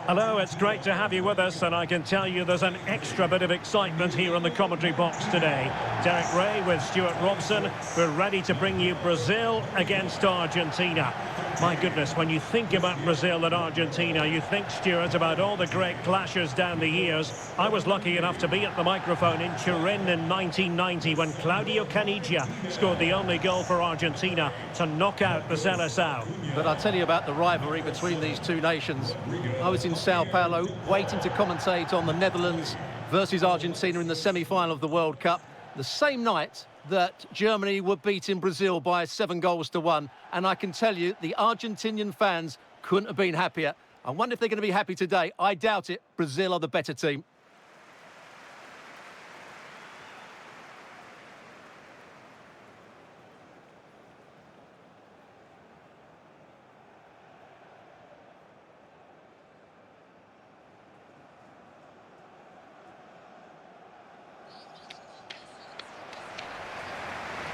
Hello, it's great to have you with us, and I can tell you there's an extra bit of excitement here in the commentary box today. Derek Ray with Stuart Robson. We're ready to bring you Brazil against Argentina. My goodness, when you think about Brazil and Argentina, you think, Stuart, about all the great clashes down the years. I was lucky enough to be at the microphone in Turin in 1990 when Claudio Caniggia scored the only goal for Argentina to knock out the Seleção. But I'll tell you about the rivalry between these two nations. I was in Sao Paulo waiting to commentate on the Netherlands versus Argentina in the semi-final of the World Cup, the same night that Germany were beating Brazil by 7-1. And I can tell you, the Argentinian fans couldn't have been happier. I wonder if they're going to be happy today. I doubt it. Brazil are the better team.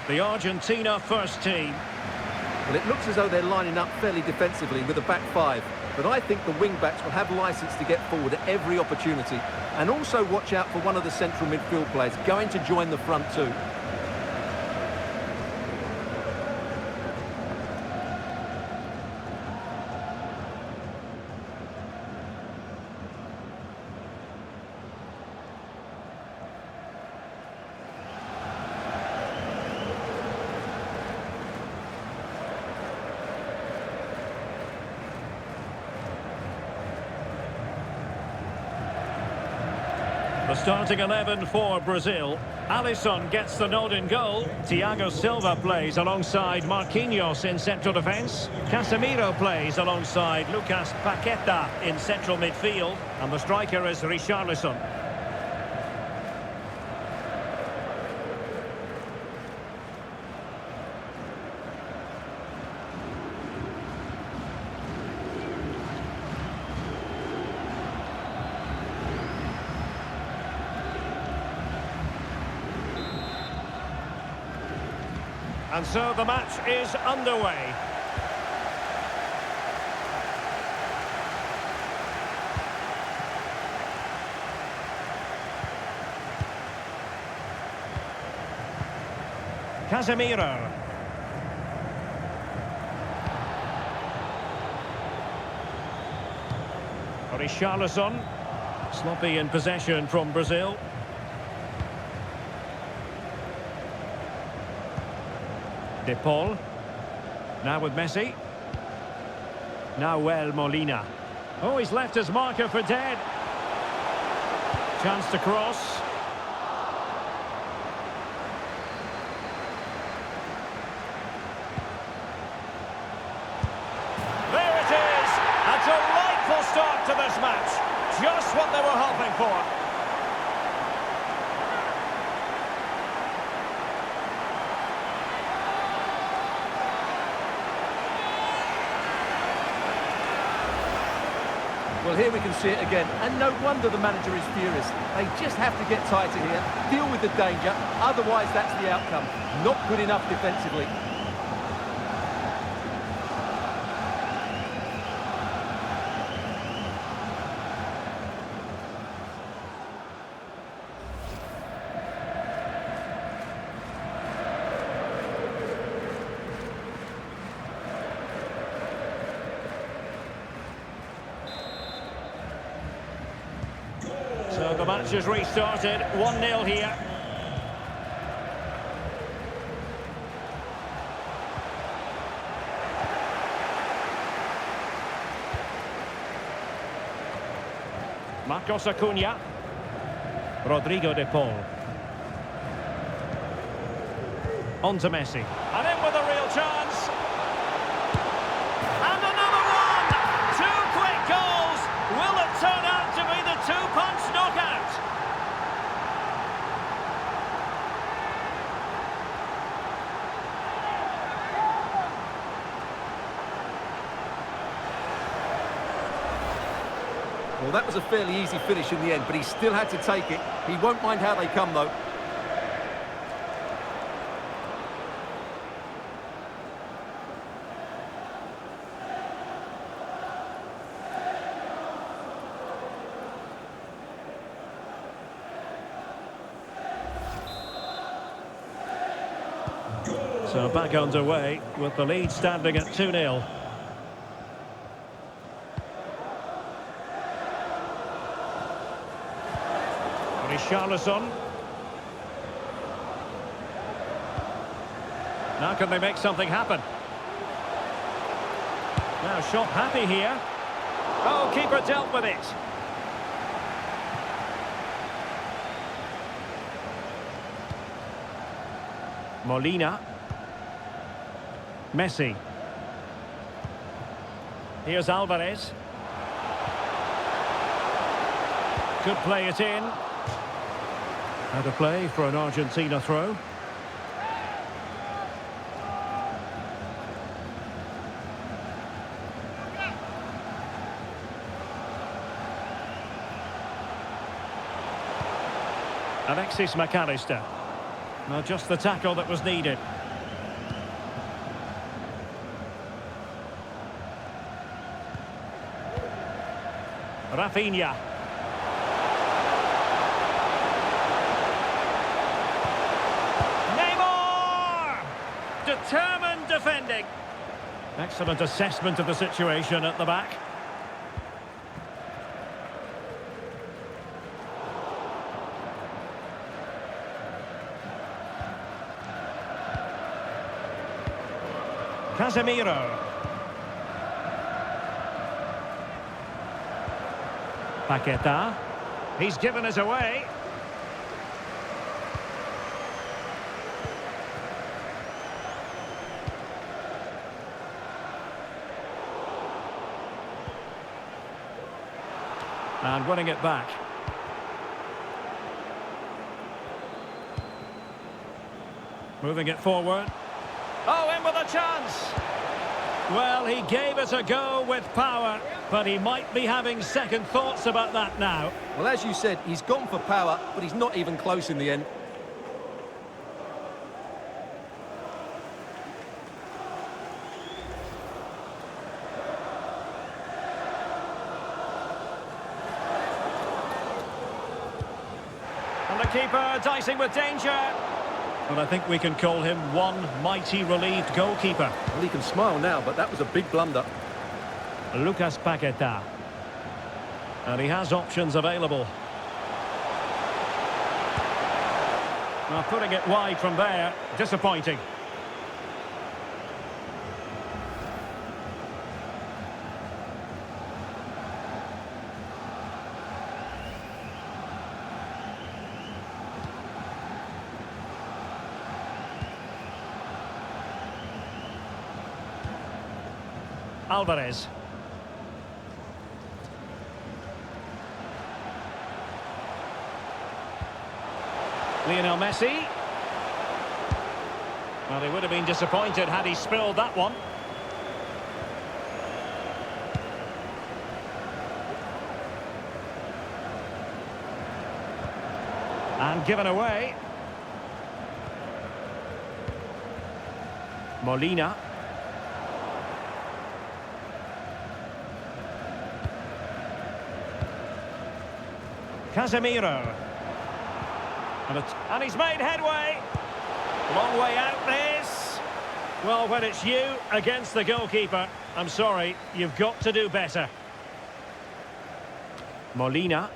The Argentina first team. Well, it looks as though they're lining up fairly defensively with a back five. But I think the wing-backs will have licence to get forward at every opportunity. And also watch out for one of the central midfield players going to join the front too. The starting 11 for Brazil. Alisson gets the nod in goal. Thiago Silva plays alongside Marquinhos in central defence. Casemiro plays alongside Lucas Paqueta in central midfield. And the striker is Richarlison. And so the match is underway. Casemiro. Richarlison. Sloppy in possession from Brazil. De Paul. Now with Messi. Nahuel Molina. Oh, he's left his marker for dead. Chance to cross. There it is! A delightful start to this match. Just what they were hoping for. Well, here we can see it again, and no wonder the manager is furious. They just have to get tighter here, deal with the danger, otherwise that's the outcome. Not good enough defensively. So the match has restarted, 1-0 here. Marcos Acuna. Rodrigo de Paul. On to Messi. And in with a real chance. And another one! Two quick goals! Will it turn out to be the two-punch knockout? Well, that was a fairly easy finish in the end, but he still had to take it. He won't mind how they come, though. So back underway with the lead standing at 2-0. Richarlison. Now can they make something happen? Now shot happy here. Oh, keeper dealt with it. Molina. Messi. Here's Alvarez. Could play it in. Out of play for an Argentina throw. Alexis McAllister. Now just the tackle that was needed. Rafinha. Neymar! Determined defending. Excellent assessment of the situation at the back. Casemiro. Paqueta. He's given us away. And winning it back. Moving it forward. Oh, in with a chance! Well, he gave it a go with power, but he might be having second thoughts about that now. Well, as you said, he's gone for power, but he's not even close in the end. And the keeper dicing with danger. Well, I think we can call him one mighty relieved goalkeeper. Well, he can smile now, but that was a big blunder. Lucas Paqueta. And he has options available. Now putting it wide from there, disappointing. Alvarez. Lionel Messi. Well, he would have been disappointed had he spilled that one. And given away. Molina. Casemiro. And he's made headway. Long way out this. Well, when it's you against the goalkeeper, I'm sorry, you've got to do better. Molina.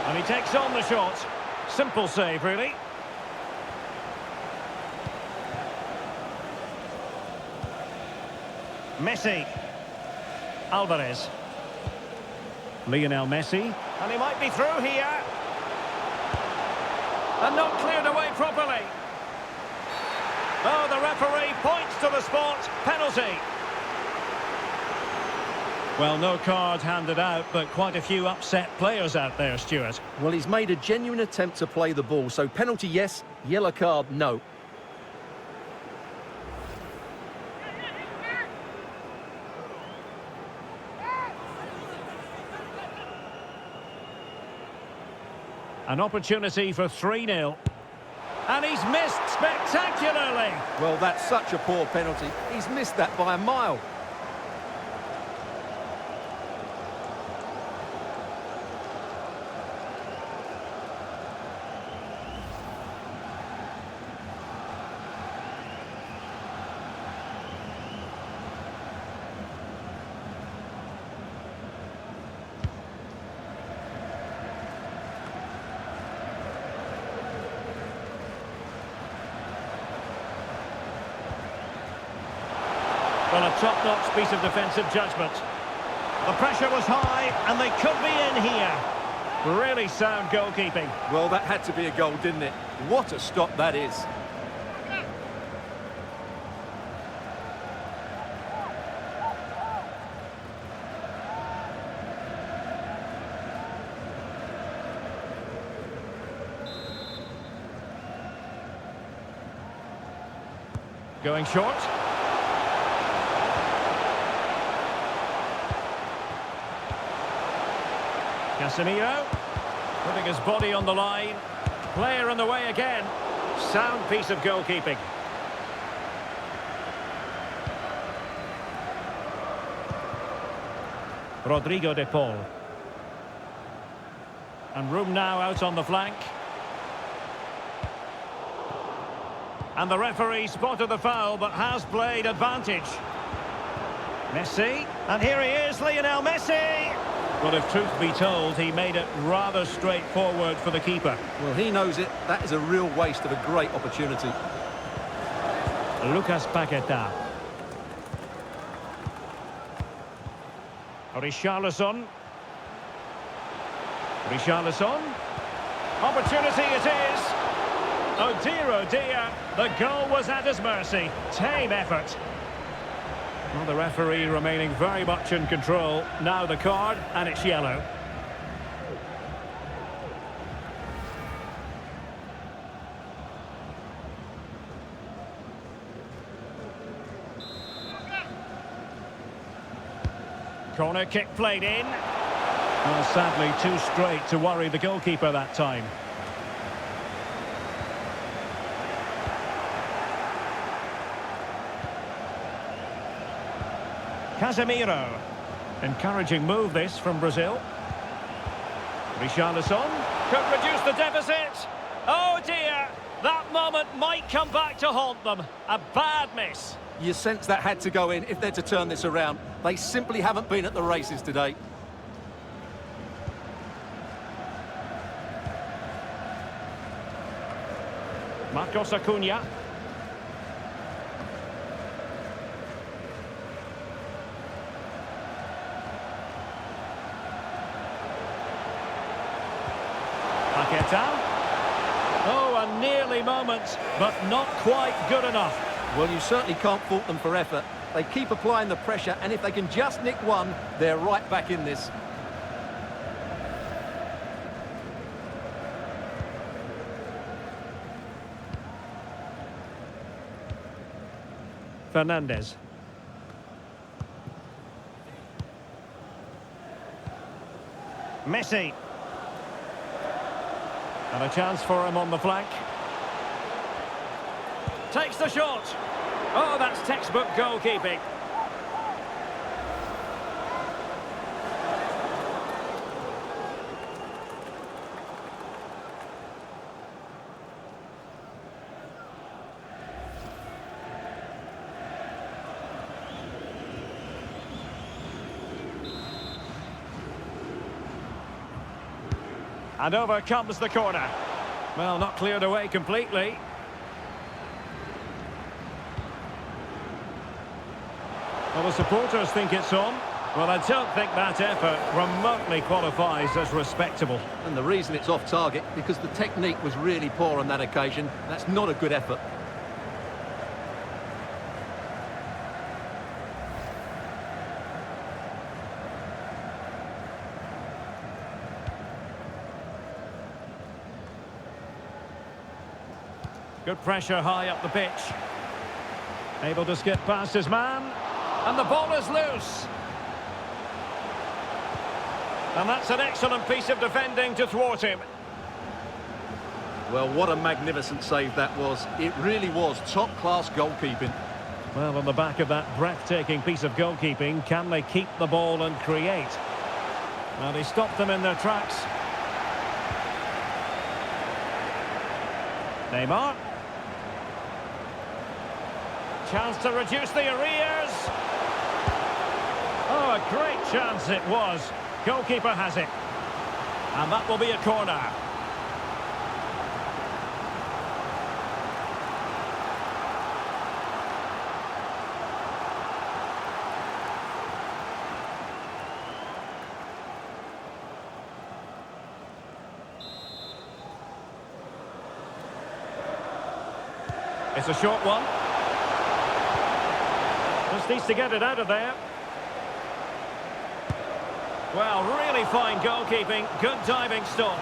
And he takes on the shot. Simple save, really. Messi. Alvarez. Lionel Messi. And he might be through here. And not cleared away properly. Oh, the referee points to the spot. Penalty. Well, no card handed out, but quite a few upset players out there, Stuart. Well, he's made a genuine attempt to play the ball, so penalty yes, yellow card no. An opportunity for 3-0. And he's missed spectacularly. Well, that's such a poor penalty. He's missed that by a mile. And a top-notch piece of defensive judgment. The pressure was high, and they could be in here. Really sound goalkeeping. Well, that had to be a goal, didn't it? What a stop that is. Going short. Casemiro, putting his body on the line. Player in the way again. Sound piece of goalkeeping. Rodrigo de Paul. And room now out on the flank. And the referee spotted the foul, but has played advantage. Messi, and here he is, Lionel Messi! But if truth be told, he made it rather straightforward for the keeper. Well, he knows it. That is a real waste of a great opportunity. Lucas Paqueta. Richarlison. Richarlison. Opportunity it is. Oh dear, the goal was at his mercy. Tame effort. Well, the referee remaining very much in control. Now the card, and it's yellow. Corner kick played in. Well, sadly, too straight to worry the goalkeeper that time. Casemiro. Encouraging move this from Brazil. Richarlison could reduce the deficit. Oh dear, that moment might come back to haunt them. A bad miss. You sense that had to go in if they're to turn this around. They simply haven't been at the races today. Marcos Acuna. Paqueta. Oh, a nearly moment, but not quite good enough. Well, you certainly can't fault them for effort. They keep applying the pressure, and if they can just nick one, they're right back in this. Fernandes. Messi. And a chance for him on the flank. Takes the shot. Oh, that's textbook goalkeeping. And over comes the corner. Well, not cleared away completely. Well, the supporters think it's on. Well, I don't think that effort remotely qualifies as respectable. And the reason it's off target, because the technique was really poor on that occasion. That's not a good effort. Good pressure high up the pitch. Able to skip past his man. And the ball is loose. And that's an excellent piece of defending to thwart him. Well, what a magnificent save that was. It really was top-class goalkeeping. Well, on the back of that breathtaking piece of goalkeeping, can they keep the ball and create? Well, they stopped them in their tracks. Neymar. Chance to reduce the arrears. Oh, a great chance it was. Goalkeeper has it. And that will be a corner. It's a short one. Just needs to get it out of there. Well, really fine goalkeeping. Good diving stop.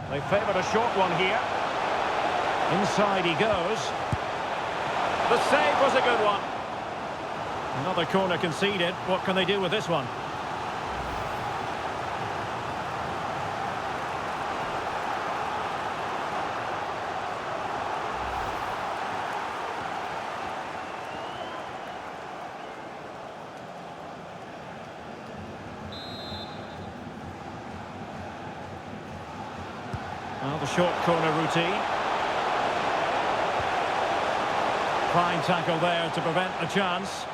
They favoured a short one here. Inside he goes. The save was a good one. Another corner conceded. What can they do with this one? Well, the short corner routine. Fine tackle there to prevent a chance.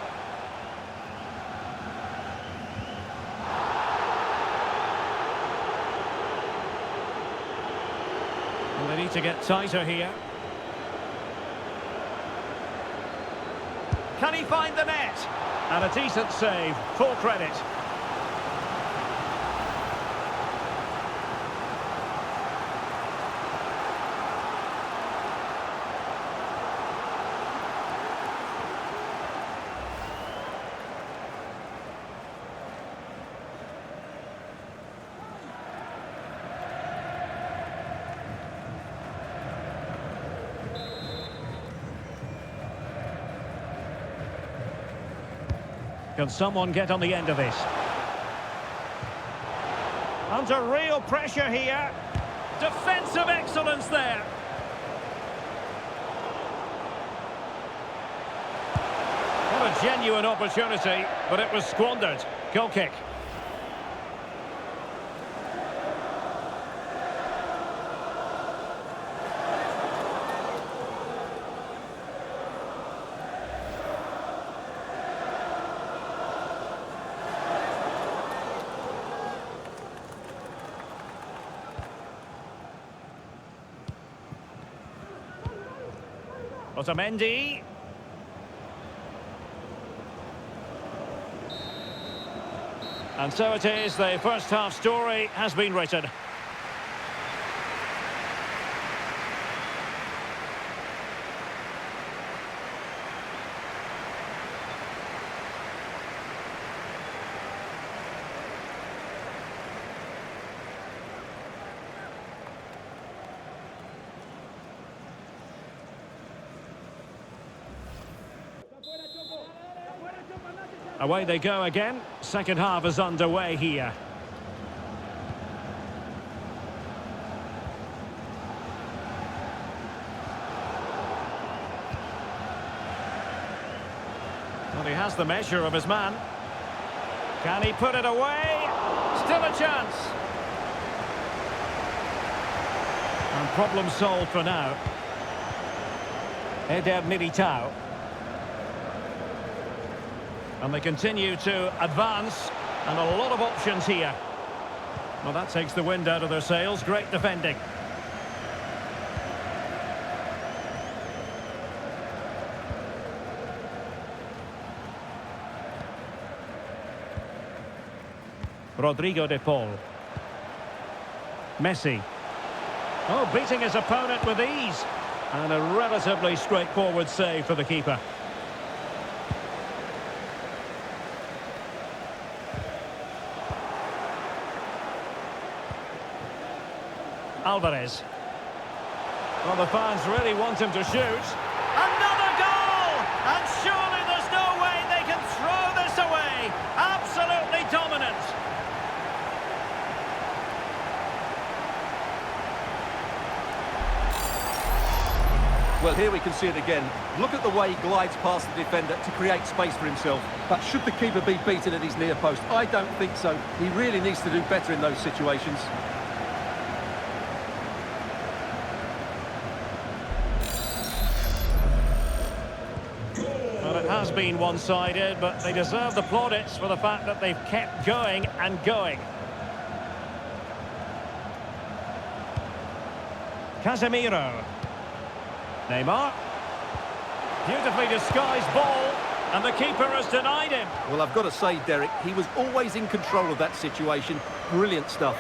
And they need to get tighter here. Can he find the net? And a decent save, full credit. Can someone get on the end of this? Under real pressure here. Defensive excellence there. What a genuine opportunity, but it was squandered. Goal kick. Otamendi. And so it is, the first half story has been written. Away they go again. Second half is underway here. Well, he has the measure of his man. Can he put it away? Still a chance. And problem solved for now. Eder Militao. And they continue to advance, and a lot of options here. Well, that takes the wind out of their sails. Great defending. Rodrigo de Paul. Messi. Oh, beating his opponent with ease. And a relatively straightforward save for the keeper. Alvarez. Well, the fans really want him to shoot. Another goal! And surely there's no way they can throw this away. Absolutely dominant. Well, here we can see it again. Look at the way he glides past the defender to create space for himself. But should the keeper be beaten at his near post? I don't think so. He really needs to do better in those situations. has been one-sided, but they deserve the plaudits for the fact that they've kept going and going. Casemiro. Neymar. Beautifully disguised ball, and the keeper has denied him. Well, I've got to say, Derek, he was always in control of that situation. Brilliant stuff.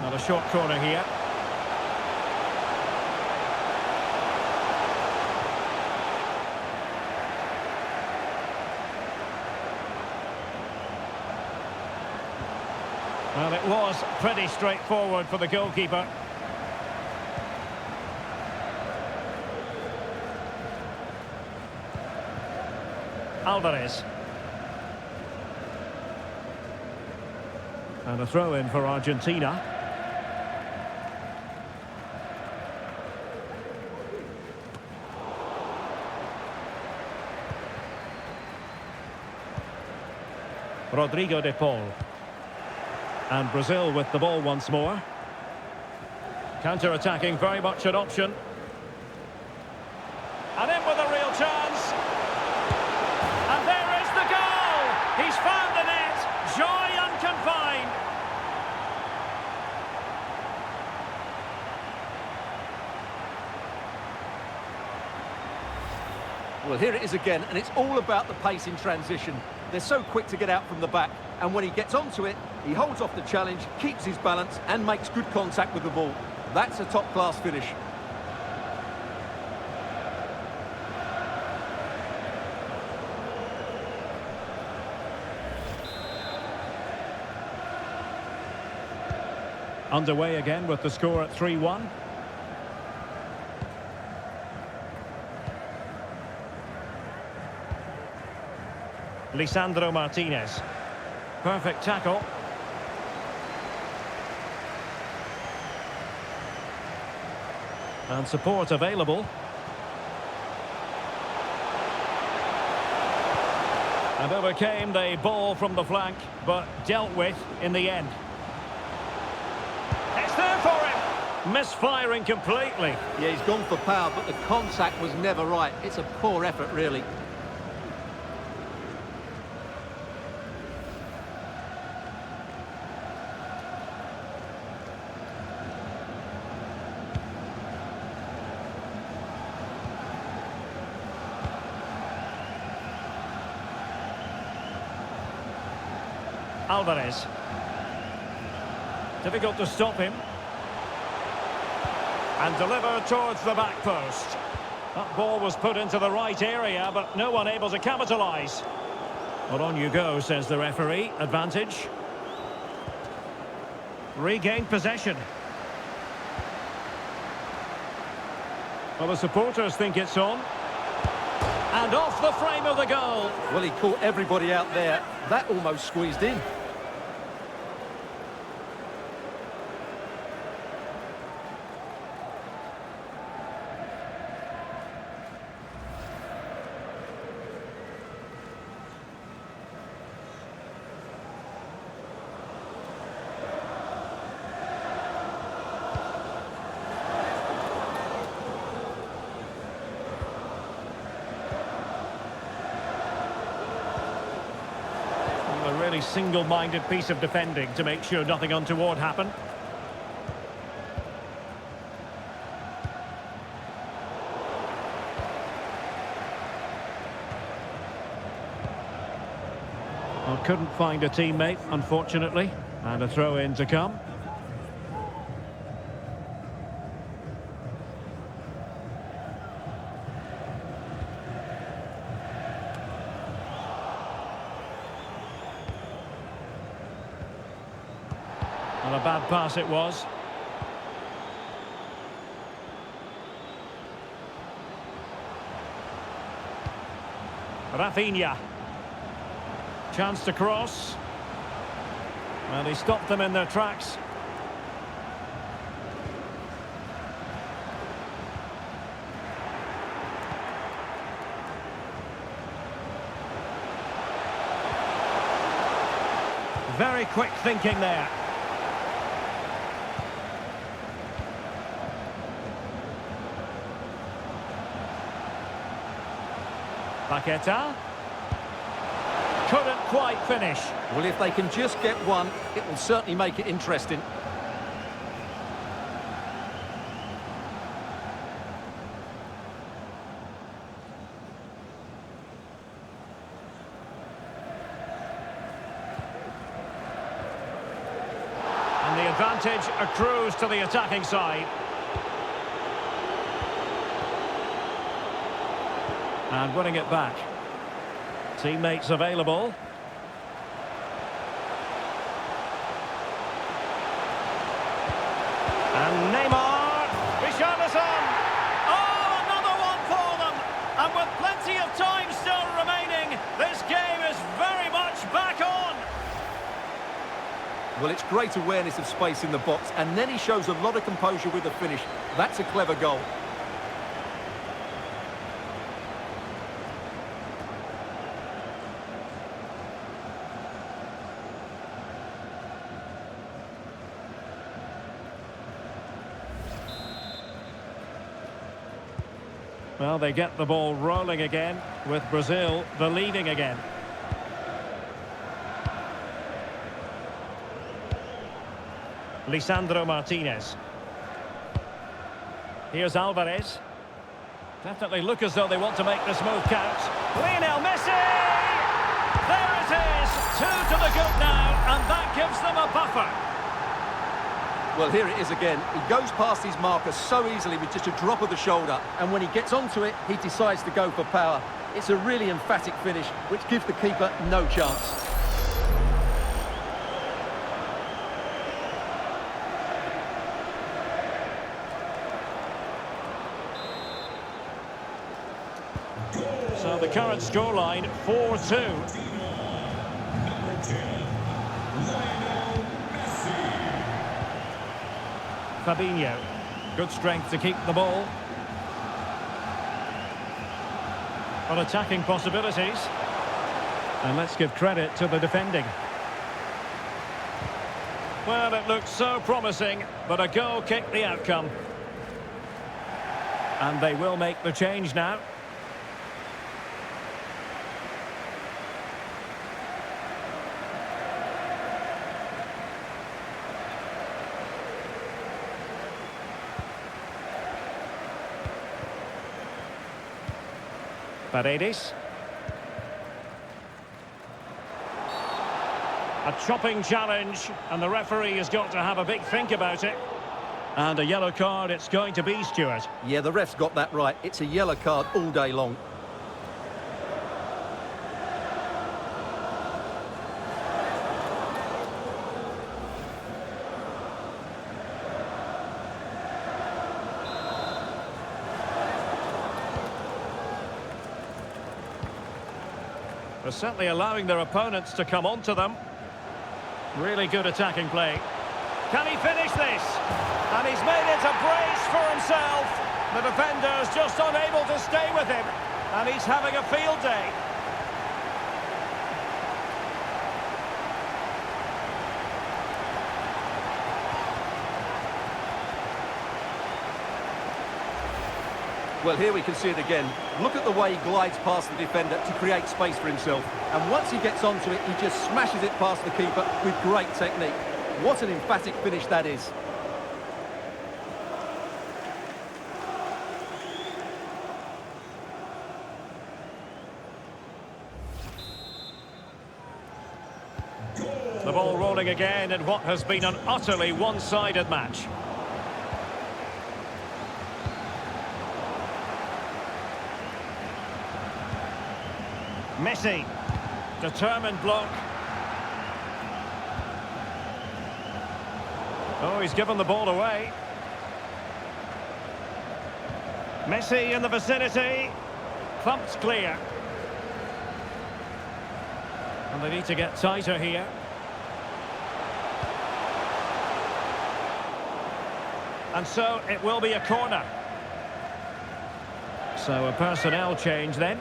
Not a short corner here. Well, it was pretty straightforward for the goalkeeper. Alvarez. And a throw-in for Argentina. Rodrigo de Paul. And Brazil with the ball once more. Counter-attacking, very much an option. And in with a real chance. And there is the goal! He's found the net. Joy unconfined. Well, here it is again, and it's all about the pace in transition. They're so quick to get out from the back, and when he gets onto it, he holds off the challenge, keeps his balance, and makes good contact with the ball. That's a top-class finish. Underway again with the score at 3-1. Lisandro Martinez. Perfect tackle. And support available. And overcame the ball from the flank, but dealt with in the end. It's there for him! Misfiring completely. Yeah, he's gone for power, but the contact was never right. It's a poor effort, really. Alvarez. Difficult to stop him. And deliver towards the back post. That ball was put into the right area, but no one able to capitalise. Well, on you go, says the referee. Advantage. Regained possession. Well, the supporters think it's on. And off the frame of the goal. Well, he caught everybody out there. That almost squeezed in. A really single-minded piece of defending to make sure nothing untoward happened. Well, couldn't find a teammate, unfortunately, and a throw-in to come. And a bad pass it was. Rafinha. Chance to cross. And he stopped them in their tracks. Very quick thinking there. Paqueta. Couldn't quite finish. Well, if they can just get one, it will certainly make it interesting. And the advantage accrues to the attacking side. And winning it back. Teammates available. And Neymar. Richarlison. Oh, another one for them. And with plenty of time still remaining, this game is very much back on. Well, it's great awareness of space in the box, and then he shows a lot of composure with the finish. That's a clever goal. Well, they get the ball rolling again, with Brazil the leading again. Lisandro Martinez. Here's Alvarez. Definitely look as though they want to make this move count. Lionel Messi! There it is! 2 to the good now, and that gives them a buffer. Well, here it is again. He goes past his marker so easily with just a drop of the shoulder, and when he gets onto it, he decides to go for power. It's a really emphatic finish, which gives the keeper no chance. So the current scoreline, 4-2. Fabinho. Good strength to keep the ball. On attacking possibilities. And let's give credit to the defending. Well, it looked so promising, but a goal kicked the outcome. And they will make the change now. Paredes. A chopping challenge, and the referee has got to have a big think about it. And a yellow card it's going to be, Stuart. Yeah, the ref's got that right. It's a yellow card all day long. They're certainly allowing their opponents to come onto them. Really good attacking play. Can he finish this? And he's made it a brace for himself. The defender's just unable to stay with him. And he's having a field day. Well, here we can see it again. Look at the way he glides past the defender to create space for himself. And once he gets onto it, he just smashes it past the keeper with great technique. What an emphatic finish that is. The ball rolling again in what has been an utterly one-sided match. Messi, determined block. Oh, he's given the ball away. Messi in the vicinity. Thumped clear. And they need to get tighter here. And so it will be a corner. So a personnel change then.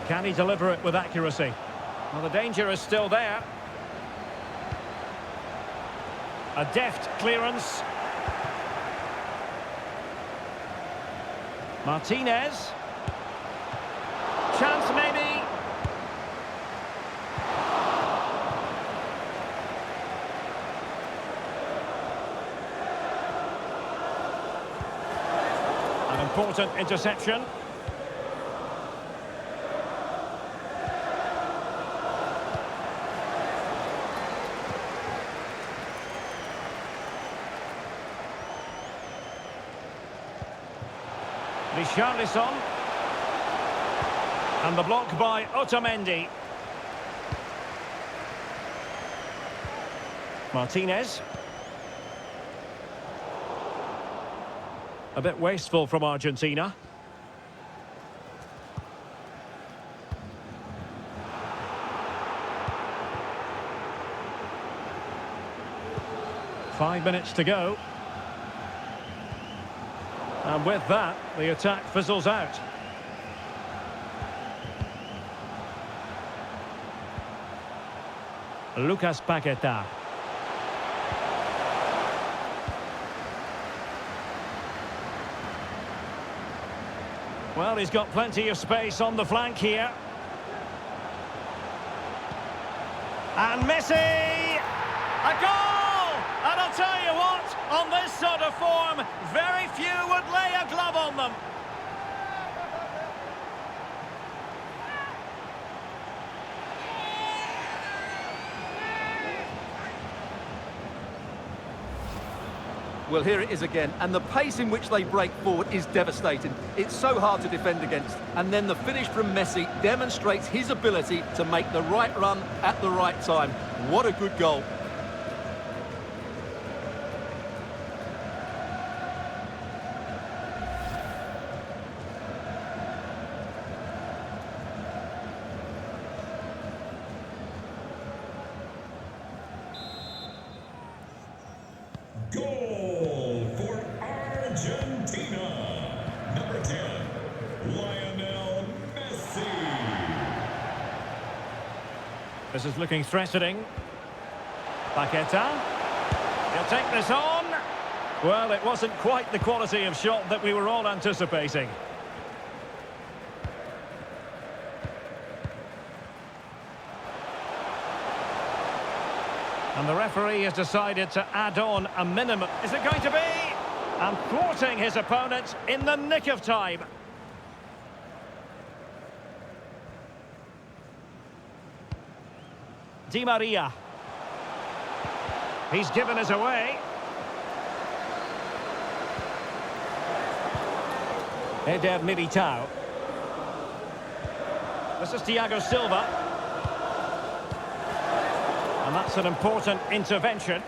Can he deliver it with accuracy? Well, the danger is still there. A deft clearance. Martinez. Chance maybe. An important interception. Richarlison. And the block by Otamendi. Martinez. A bit wasteful from Argentina. Five minutes to go. And with that, the attack fizzles out. Lucas Paqueta. Well, he's got plenty of space on the flank here. And Messi! A goal! And I'll tell you what, on this sort of form, very few would lay a glove on them. Well, here it is again, and the pace in which they break forward is devastating. It's so hard to defend against. And then the finish from Messi demonstrates his ability to make the right run at the right time. What a good goal. Goal for Argentina. Number 10, Lionel Messi. This is looking threatening. Paqueta. He'll take this on. Well, it wasn't quite the quality of shot that we were all anticipating. And the referee has decided to add on a minimum. Is it going to be? And thwarting his opponent in the nick of time. Di Maria. He's given us away. Eder Militao. This is Thiago Silva. And that's an important intervention.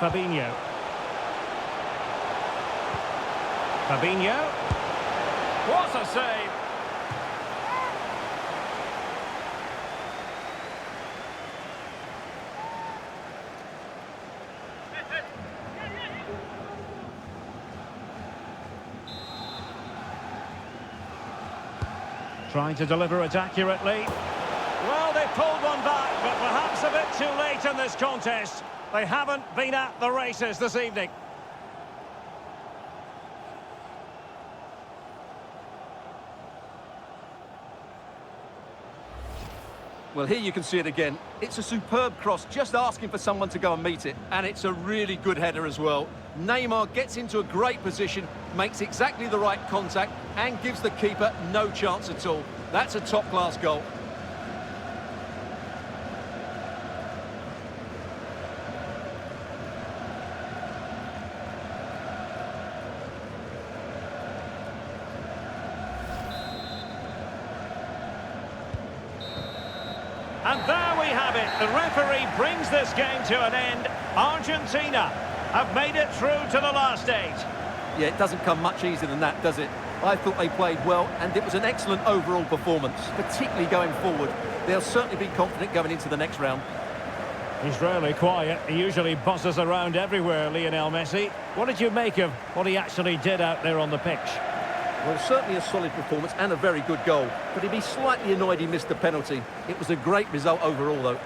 Fabinho. Fabinho. What a save! Trying to deliver it accurately. Well, they pulled one back, but perhaps a bit too late in this contest. They haven't been at the races this evening. Well, here you can see it again. It's a superb cross, just asking for someone to go and meet it. And it's a really good header as well. Neymar gets into a great position, makes exactly the right contact, and gives the keeper no chance at all. That's a top-class goal. And there we have it. The referee brings this game to an end. Argentina have made it through to the last 8. Yeah, it doesn't come much easier than that, does it? I thought they played well, and it was an excellent overall performance, particularly going forward. They'll certainly be confident going into the next round. He's rarely quiet. He usually buzzes around everywhere, Lionel Messi. What did you make of what he actually did out there on the pitch? Well, certainly a solid performance and a very good goal, but he'd be slightly annoyed he missed the penalty. It was a great result overall, though.